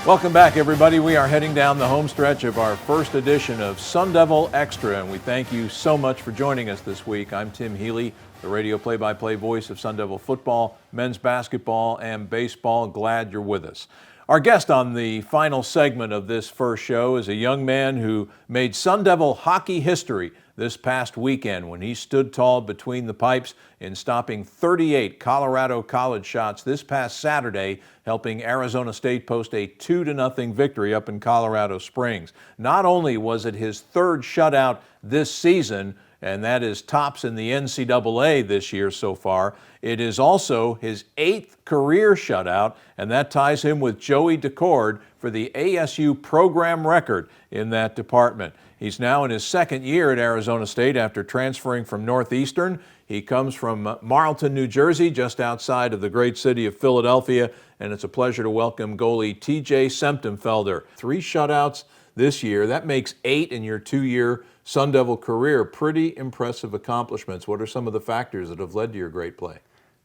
Welcome back, everybody. We are heading down the home stretch of our first edition of Sun Devil Extra, and we thank you so much for joining us this week. I'm Tim Healey, the radio play-by-play voice of Sun Devil football, men's basketball, and baseball. Glad you're with us. Our guest on the final segment of this first show is a young man who made Sun Devil hockey history this past weekend when he stood tall between the pipes in stopping 38 Colorado College shots this past Saturday, helping Arizona State post a 2-0 victory up in Colorado Springs. Not only was it his third shutout this season, and that is tops in the NCAA this year so far, it is also his 8th career shutout, and that ties him with Joey Decord for the ASU program record in that department. He's now in his second year at Arizona State after transferring from Northeastern. He comes from Marlton, New Jersey, just outside of the great city of Philadelphia, and it's a pleasure to welcome goalie TJ Semptimphelter. 3 shutouts this year. That makes 8 in your 2-year Sun Devil career. Pretty impressive accomplishments. What are some of the factors that have led to your great play?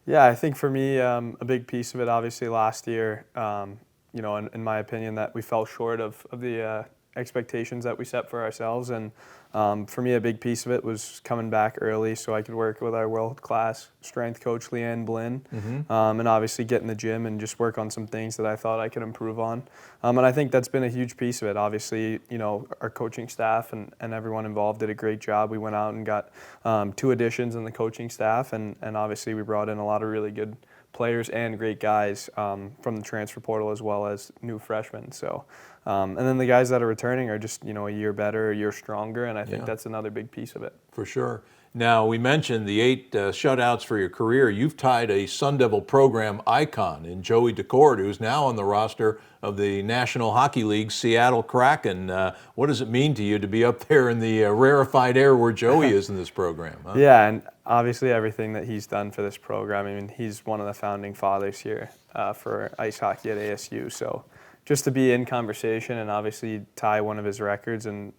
Yeah, I think for me, a big piece of it, obviously last year, in my opinion, that we fell short of the expectations that we set for ourselves. And for me, a big piece of it was coming back early so I could work with our world-class strength coach, Leanne Blinn, and obviously get in the gym and just work on some things that I thought I could improve on. And I think that's been a huge piece of it. Obviously, our coaching staff and everyone involved did a great job. We went out and got 2 additions in the coaching staff, and obviously we brought in a lot of really good players and great guys from the transfer portal as well as new freshmen. So, and then the guys that are returning are just, a year better, a year stronger, and I think that's another big piece of it. For sure. Now, we mentioned the 8 shutouts for your career. You've tied a Sun Devil program icon in Joey Decord, who's now on the roster of the National Hockey League Seattle Kraken. What does it mean to you to be up there in the rarefied air where Joey is in this program? Huh? Yeah, and obviously everything that he's done for this program. I mean, he's one of the founding fathers here for ice hockey at ASU. So just to be in conversation and obviously tie one of his records and,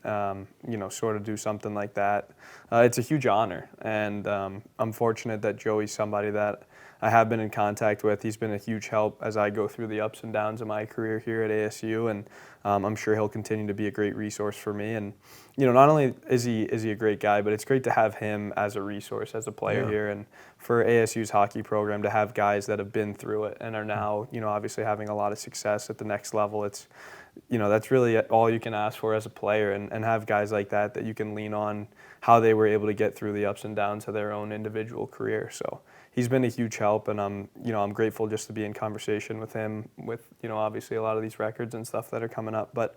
sort of do something like that, it's a huge honor. And I'm fortunate that Joey's somebody that I have been in contact with. He's been a huge help as I go through the ups and downs of my career here at ASU, and I'm sure he'll continue to be a great resource for me. And not only is he a great guy, but it's great to have him as a resource, as a player here, and for ASU's hockey program to have guys that have been through it and are now, obviously having a lot of success at the next level. It's, that's really all you can ask for as a player, and have guys like that you can lean on how they were able to get through the ups and downs of their own individual career. So he's been a huge help, and I'm grateful just to be in conversation with him with, obviously a lot of these records and stuff that are coming up. But,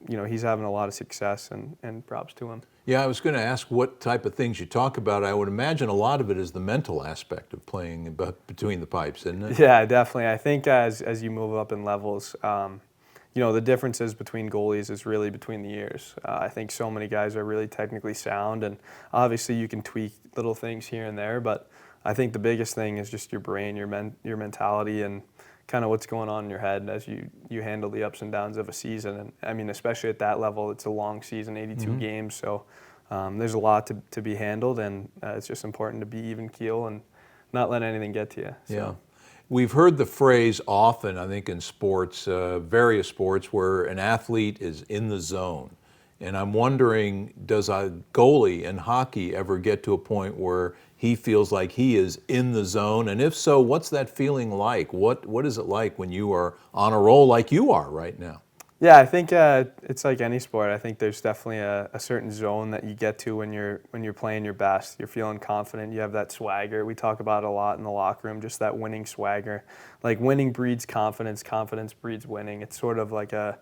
he's having a lot of success, and props to him. Yeah, I was going to ask what type of things you talk about. I would imagine a lot of it is the mental aspect of playing between the pipes, isn't it? Yeah, definitely. I think as you move up in levels, the differences between goalies is really between the years. I think so many guys are really technically sound, and obviously you can tweak little things here and there, but I think the biggest thing is just your brain, your mentality, and kind of what's going on in your head as you handle the ups and downs of a season. And I mean, especially at that level, it's a long season, 82 games, so there's a lot to be handled, and it's just important to be even keel and not let anything get to you. So. Yeah. We've heard the phrase often, I think, in sports, various sports, where an athlete is in the zone. And I'm wondering, does a goalie in hockey ever get to a point where he feels like he is in the zone? And if so, what's that feeling like? What is it like when you are on a roll like you are right now? Yeah, I think it's like any sport. I think there's definitely a certain zone that you get to when you're playing your best. You're feeling confident. You have that swagger. We talk about it a lot in the locker room, just that winning swagger. Like winning breeds confidence. Confidence breeds winning. It's sort of like a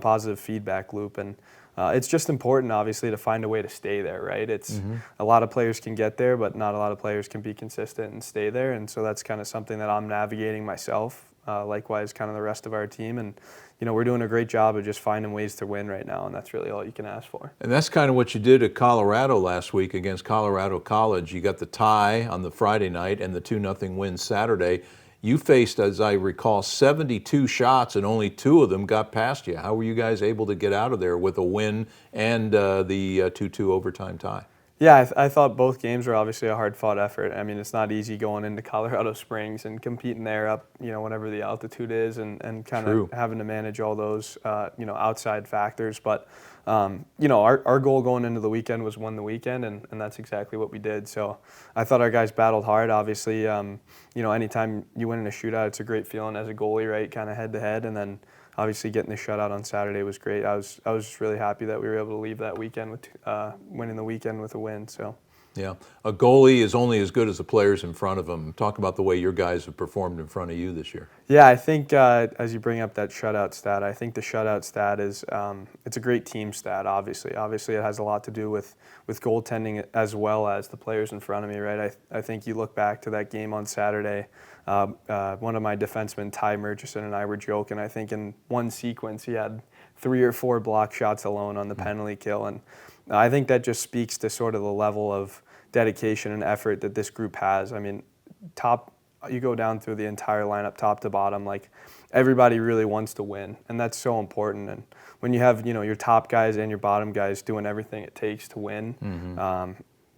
positive feedback loop, and it's just important, obviously, to find a way to stay there. Right? It's a lot of players can get there, but not a lot of players can be consistent and stay there. And so that's kind of something that I'm navigating myself. Likewise, kind of the rest of our team, and we're doing a great job of just finding ways to win right now, and that's really all you can ask for. And that's kind of what you did at Colorado last week against Colorado College. You got the tie on the Friday night and the 2-0 win Saturday. You faced, as I recall, 72 shots, and only 2 of them got past you. How were you guys able to get out of there with a win and the 2-2 overtime tie? Yeah, I thought both games were obviously a hard-fought effort. I mean, it's not easy going into Colorado Springs and competing there up, whatever the altitude is, and kind of True. having to manage all those, outside factors. But, our goal going into the weekend was win the weekend, and that's exactly what we did. So I thought our guys battled hard. Obviously, anytime you win in a shootout, it's a great feeling as a goalie, right? Kind of head-to-head, and then obviously getting the shutout on Saturday was great. I was just really happy that we were able to leave that weekend with winning the weekend with a win. So Yeah, a goalie is only as good as the players in front of him. Talk about the way your guys have performed in front of you this year. yeah, I think as you bring up that shutout stat, I think the shutout stat is it's a great team stat. Obviously it has a lot to do with goaltending as well as the players in front of me, right? I think you look back to that game on Saturday. One of my defensemen, Ty Murchison, and I were joking. I think in one sequence he had 3 or 4 block shots alone on the penalty kill, and I think that just speaks to sort of the level of dedication and effort that this group has. I mean, you go down through the entire lineup, top to bottom, like everybody really wants to win, and that's so important. And when you have your top guys and your bottom guys doing everything it takes to win,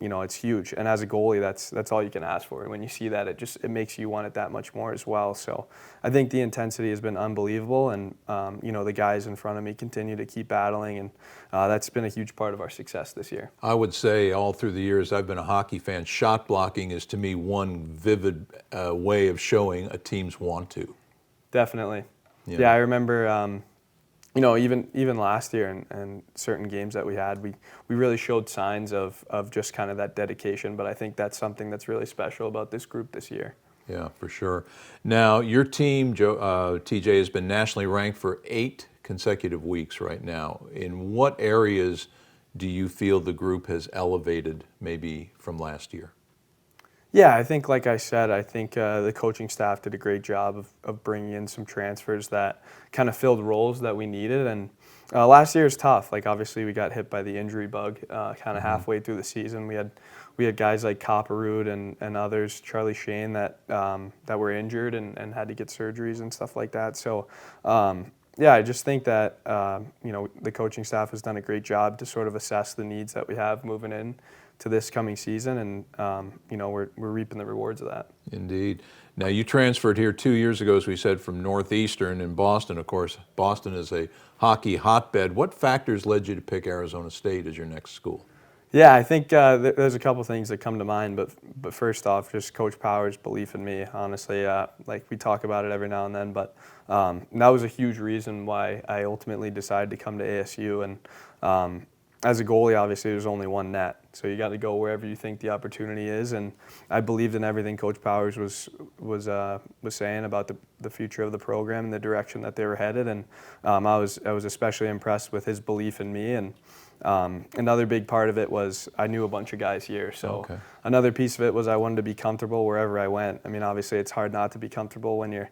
it's huge. And as a goalie, that's all you can ask for. And when you see that, it makes you want it that much more as well. So I think the intensity has been unbelievable, and the guys in front of me continue to keep battling, and that's been a huge part of our success this year. I would say all through the years I've been a hockey fan, shot blocking is to me one vivid way of showing a team's want to. Definitely. Yeah, I remember. Even last year and certain games that we had, we really showed signs of just kind of that dedication. But I think that's something that's really special about this group this year. Yeah, for sure. Now, your team, TJ, has been nationally ranked for 8 consecutive weeks right now. In what areas do you feel the group has elevated maybe from last year? Yeah, I think, like I said, the coaching staff did a great job of bringing in some transfers that kind of filled roles that we needed. And last year was tough. Like, obviously, we got hit by the injury bug kind of halfway through the season. We had guys like Copperroot and others, Charlie Shane, that were injured and had to get surgeries and stuff like that. So, yeah, I just think that the coaching staff has done a great job to sort of assess the needs that we have moving in to this coming season, and we're reaping the rewards of that. Indeed. Now, you transferred here 2 years ago, as we said, from Northeastern in Boston. Of course, Boston is a hockey hotbed. What factors led you to pick Arizona State as your next school? Yeah, I think there's a couple things that come to mind, but first off, just Coach Power's belief in me. Honestly, like we talk about it every now and then, but that was a huge reason why I ultimately decided to come to ASU. And as a goalie, obviously, there's only one net, so you got to go wherever you think the opportunity is. And I believed in everything Coach Powers was saying about the future of the program and the direction that they were headed. And I was especially impressed with his belief in me. And another big part of it was I knew a bunch of guys here, so another piece of it was I wanted to be comfortable wherever I went. I mean, obviously, it's hard not to be comfortable when you're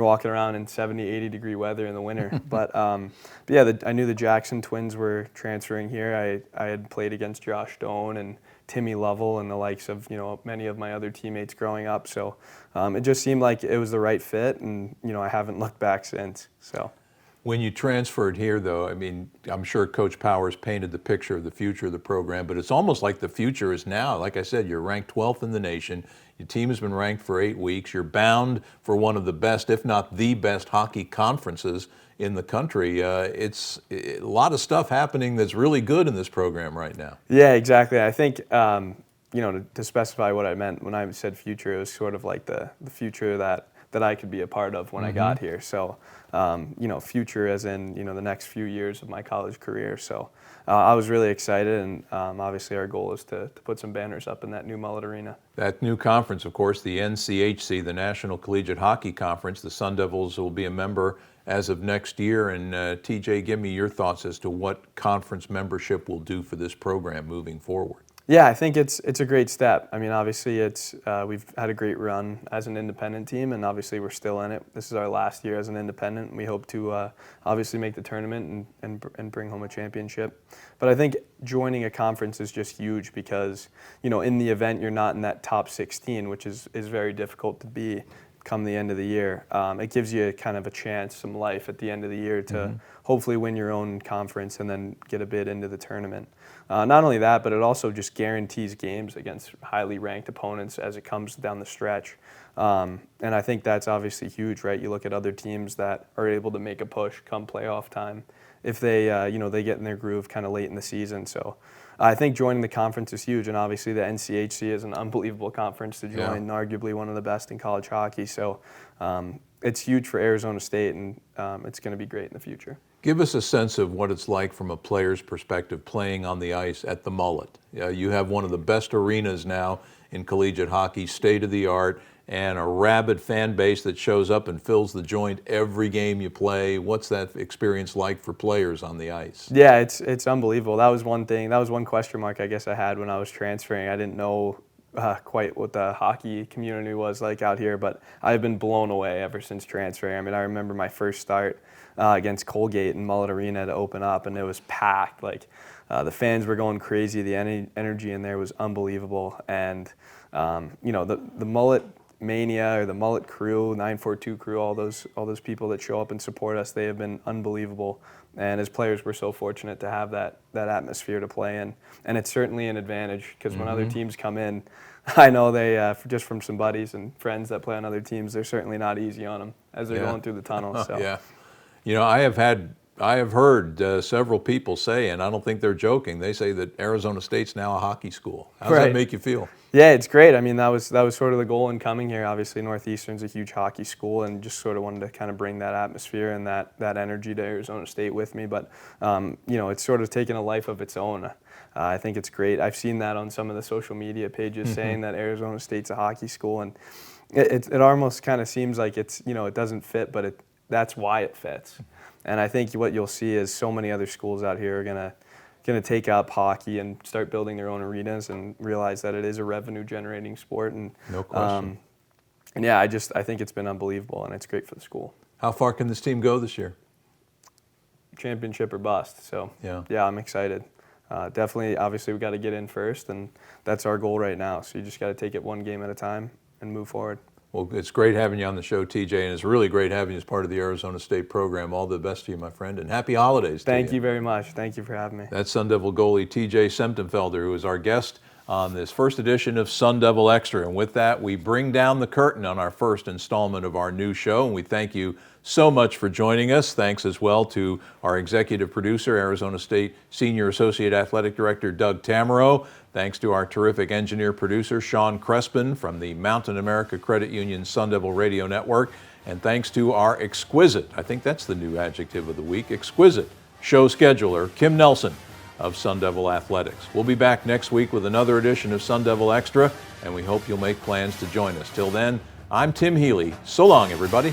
walking around in 70, 80-degree weather in the winter. But yeah, I knew the Jackson twins were transferring here. I had played against Josh Stone and Timmy Lovell and the likes of many of my other teammates growing up. So it just seemed like it was the right fit, and I haven't looked back since. So. When you transferred here, though, I mean, I'm sure Coach Powers painted the picture of the future of the program, but it's almost like the future is now. Like I said, you're ranked 12th in the nation. Your team has been ranked for 8 weeks. You're bound for one of the best, if not the best, hockey conferences in the country. It's a lot of stuff happening that's really good in this program right now. Yeah, exactly. I think, to specify what I meant when I said future, it was sort of like the future that I could be a part of when I got here. So, future as in, the next few years of my college career. So I was really excited, and obviously our goal is to put some banners up in that new Mullet Arena. That new conference, of course, the NCHC, the National Collegiate Hockey Conference, the Sun Devils will be a member as of next year. And TJ, give me your thoughts as to what conference membership will do for this program moving forward. Yeah, I think it's a great step. I mean, obviously, we've had a great run as an independent team, and obviously we're still in it. This is our last year as an independent, and we hope to obviously make the tournament and bring home a championship. But I think joining a conference is just huge because, in the event you're not in that top 16, which is very difficult to be, come the end of the year, it gives you kind of a chance, some life at the end of the year to hopefully win your own conference and then get a bid into the tournament. Not only that, but it also just guarantees games against highly ranked opponents as it comes down the stretch. And I think that's obviously huge, right? You look at other teams that are able to make a push come playoff time if they, they get in their groove kind of late in the season. So I think joining the conference is huge, and obviously the NCHC is an unbelievable conference to join, arguably one of the best in college hockey. So it's huge for Arizona State, and it's going to be great in the future. Give us a sense of what it's like from a player's perspective playing on the ice at the Mullet. You have one of the best arenas now in collegiate hockey, state-of-the-art, and a rabid fan base that shows up and fills the joint every game you play. What's that experience like for players on the ice? Yeah, it's unbelievable. That was one thing. That was one question mark I guess I had when I was transferring. I didn't know quite what the hockey community was like out here, but I've been blown away ever since transferring. I mean, I remember my first start against Colgate in Mullet Arena to open up, and it was packed. Like the fans were going crazy. The energy in there was unbelievable, and the Mullet Mania or the Mullet crew, 942 crew, all those people that show up and support us, they have been unbelievable. And as players, we're so fortunate to have that atmosphere to play in. And it's certainly an advantage because when other teams come in, I know they, just from some buddies and friends that play on other teams, they're certainly not easy on them as they're going through the tunnel. So. Yeah. I have heard several people say, and I don't think they're joking, they say that Arizona State's now a hockey school. How does that make you feel? Yeah, it's great. I mean, that was sort of the goal in coming here. Obviously, Northeastern's a huge hockey school, and just sort of wanted to kind of bring that atmosphere and that energy to Arizona State with me. But, it's sort of taken a life of its own. I think it's great. I've seen that on some of the social media pages saying that Arizona State's a hockey school, and it almost kind of seems like it's, it doesn't fit, but that's why it fits. And I think what you'll see is so many other schools out here are going to take up hockey and start building their own arenas and realize that it is a revenue generating sport. And no question. I think it's been unbelievable, and it's great for the school. How far can this team go this year? Championship or bust. So yeah, I'm excited. Definitely, obviously, we got to get in first, and that's our goal right now. So you just got to take it one game at a time and move forward. Well, it's great having you on the show, TJ, and it's really great having you as part of the Arizona State program. All the best to you, my friend, and happy holidays to you. Thank you very much. Thank you for having me. That's Sun Devil goalie TJ Semptimphelter, who is our guest on this first edition of Sun Devil Extra. And with that, we bring down the curtain on our first installment of our new show, and we thank you so much for joining us. Thanks as well to our executive producer, Arizona State Senior Associate Athletic Director Doug Tamaro. Thanks to our terrific engineer producer, Sean Crespin from the Mountain America Credit Union Sun Devil Radio Network. And thanks to our exquisite, I think that's the new adjective of the week, exquisite show scheduler, Kim Nelson of Sun Devil Athletics. We'll be back next week with another edition of Sun Devil Extra, and we hope you'll make plans to join us. Till then, I'm Tim Healey. So long, everybody.